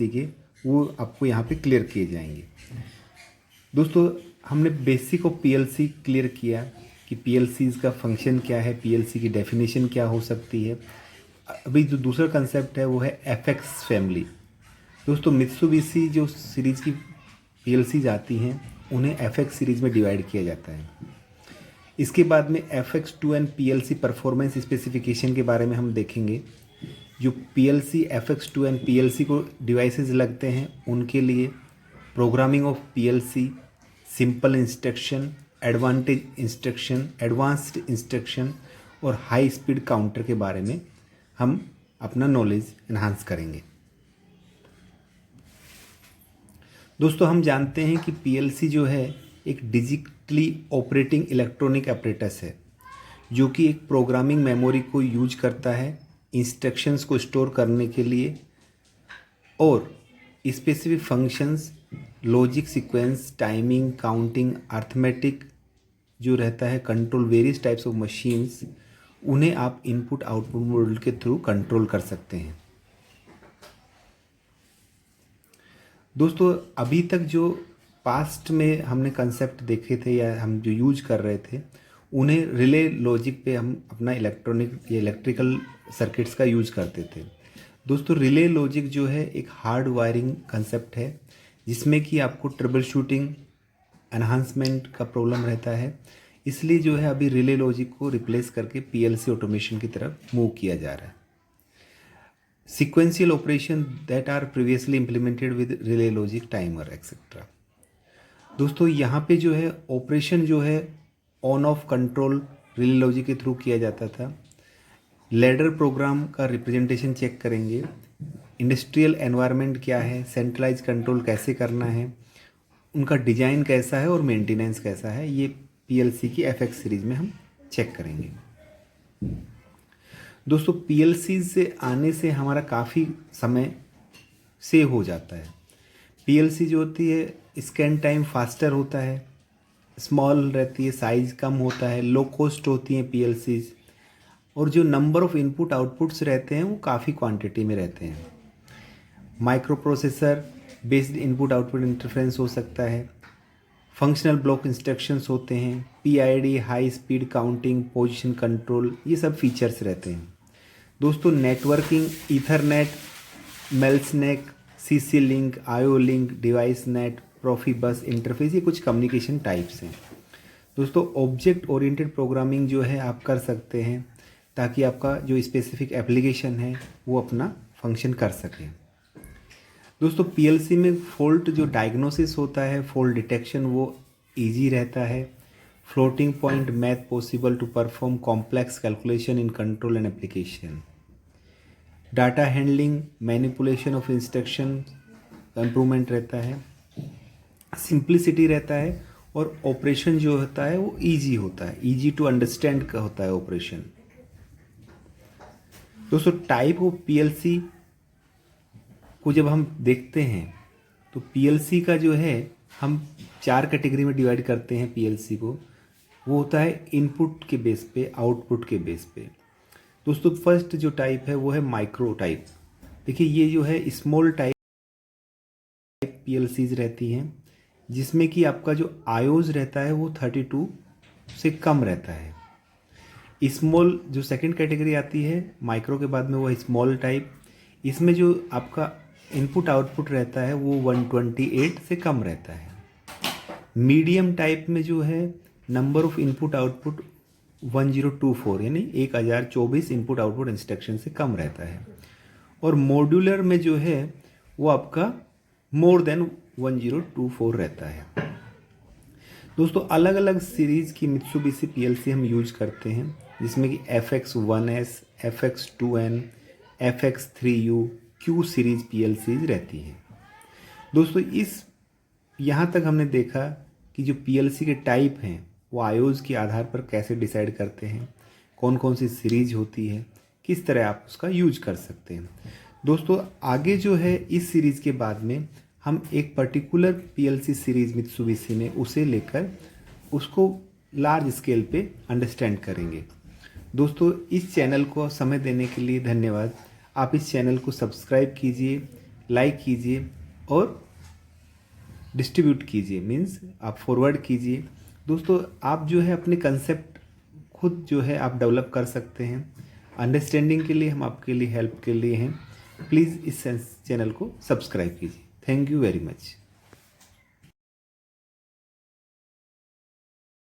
PLC के, वो आपको यहाँ पे क्लियर किए जाएंगे। दोस्तों हमने बेसिक ऑफ पीएलसी क्लियर किया कि पीएलसीज़ का फंक्शन क्या है, पीएलसी की डेफिनेशन क्या हो सकती है। अभी जो दूसरा कंसेप्ट है वो है एफएक्स फैमिली। दोस्तों मित्सुबिशी जो सीरीज़ की पीएलसीज आती हैं उन्हें एफएक्स सीरीज़ में डिवाइड किया जाता है। इसके बाद में FX2N पीएलसी परफॉर्मेंस स्पेसिफिकेशन के बारे में हम देखेंगे। जो पीएलसी FX2N पीएलसी को डिवाइसेस लगते हैं उनके लिए programming of PLC, simple instruction, advanced instruction और हाई स्पीड काउंटर के बारे में हम अपना नॉलेज एनहांस करेंगे। दोस्तों हम जानते हैं कि पीएलसी जो है एक डिजिटली ऑपरेटिंग इलेक्ट्रॉनिक अपरेटस है जो कि एक प्रोग्रामिंग मेमोरी को यूज करता है इंस्ट्रक्शंस को स्टोर करने के लिए और specific functions, logic sequence, timing, counting, arithmetic जो रहता है, control various types of machines, उन्हें आप इनपुट आउटपुट मॉड्यूल के थ्रू कंट्रोल कर सकते हैं। दोस्तों अभी तक जो पास्ट में हमने कंसेप्ट देखे थे या हम जो यूज कर रहे थे उन्हें रिले लॉजिक पे हम अपना इलेक्ट्रॉनिक या इलेक्ट्रिकल सर्किट्स का यूज करते थे। दोस्तों रिले लॉजिक जो है एक हार्ड वायरिंग कंसेप्ट है जिसमें कि आपको ट्रबल शूटिंग, एनहांसमेंट का प्रॉब्लम रहता है, इसलिए जो है अभी रिले लॉजिक को रिप्लेस करके पीएलसी ऑटोमेशन की तरफ मूव किया जा रहा है। sequential operation that are previously implemented with relay logic, timer etc. दोस्तों यहाँ पे जो है ऑपरेशन जो है on off control relay logic के थ्रू किया जाता था। लैडर प्रोग्राम का रिप्रेजेंटेशन चेक करेंगे, इंडस्ट्रियल एनवायरनमेंट क्या है, सेंट्रलाइज कंट्रोल कैसे करना है, उनका डिजाइन कैसा है और मेंटेनेंस कैसा है, ये पीएलसी की एफएक्स सीरीज में हम चेक करेंगे। दोस्तों पीएलसी से आने से हमारा काफ़ी समय सेव हो जाता है। पीएलसी जो होती है स्कैन टाइम फास्टर होता है, स्मॉल रहती है, साइज़ कम होता है, लो कॉस्ट होती हैं पीएलसीज, और जो नंबर ऑफ इनपुट आउटपुट्स रहते हैं वो काफ़ी क्वांटिटी में रहते हैं। Micro processor based input output interference हो सकता है, फंक्शनल ब्लॉक इंस्ट्रक्शंस होते हैं, PID, high speed counting, position control, ये सब फीचर्स रहते हैं। दोस्तों networking, Ethernet, MELSECNET, CC link, IO link, device net, Profibus interface, ये कुछ कम्युनिकेशन टाइप्स हैं। दोस्तों ऑब्जेक्ट ओरिएंटेड प्रोग्रामिंग जो है आप कर सकते हैं ताकि आपका जो स्पेसिफिक एप्लीकेशन है वो अपना फंक्शन कर सके। दोस्तों पीएलसी में फॉल्ट जो डायग्नोसिस होता है, फॉल्ट डिटेक्शन, वो इजी रहता है। Floating point math possible to perform complex calculation in control and application. Data handling, manipulation of instruction का इम्प्रूवमेंट रहता है, सिंप्लिसिटी रहता है और ऑपरेशन जो होता है वो इजी होता है, इजी टू अंडरस्टैंड का होता है ऑपरेशन। दोस्तों टाइप ऑफ पीएलसी को जब हम देखते हैं तो पीएलसी का जो है हम 4 कैटेगरी में डिवाइड करते हैं पीएलसी को। वो होता है इनपुट के बेस पे, आउटपुट के बेस पे। दोस्तों फर्स्ट जो टाइप है वो है माइक्रो टाइप। देखिए ये जो है स्मॉल टाइप पीएलसीज रहती हैं जिसमें कि आपका जो आयोज रहता है वो 32 से कम रहता है। स्मॉल जो सेकंड कैटेगरी आती है माइक्रो के बाद में वो है स्मॉल टाइप। इसमें जो आपका इनपुट आउटपुट रहता है वो 128 से कम रहता है। मीडियम टाइप में जो है नंबर ऑफ इनपुट आउटपुट 1024 यानी 1024 इनपुट आउटपुट इंस्ट्रक्शन से कम रहता है। और मॉड्यूलर में जो है वो आपका मोर देन 1024 रहता है। दोस्तों अलग अलग सीरीज़ की मित्सुबिशी पीएलसी हम यूज करते हैं जिसमें कि FX1S, FX2N, FX3U, Q series पीएलसीज रहती हैं। दोस्तों इस यहाँ तक हमने देखा कि जो पीएलसी के टाइप हैं वो आयोज के आधार पर कैसे डिसाइड करते हैं, कौन कौन सी सीरीज होती है, किस तरह आप उसका यूज कर सकते हैं। दोस्तों आगे जो है इस सीरीज़ के बाद में हम एक पर्टिकुलर पीएलसी सीरीज़ मित्सुबिशी में उसे लेकर उसको लार्ज स्केल पे अंडरस्टैंड करेंगे। दोस्तों इस चैनल को समय देने के लिए धन्यवाद। आप इस चैनल को सब्सक्राइब कीजिए, लाइक कीजिए और डिस्ट्रीब्यूट कीजिए, मीन्स आप फॉरवर्ड कीजिए। दोस्तों आप जो है अपने कंसेप्ट खुद जो है आप डेवलप कर सकते हैं। अंडरस्टैंडिंग के लिए हम आपके लिए हेल्प के लिए हैं। प्लीज़ इस चैनल को सब्सक्राइब कीजिए। Thank you very much.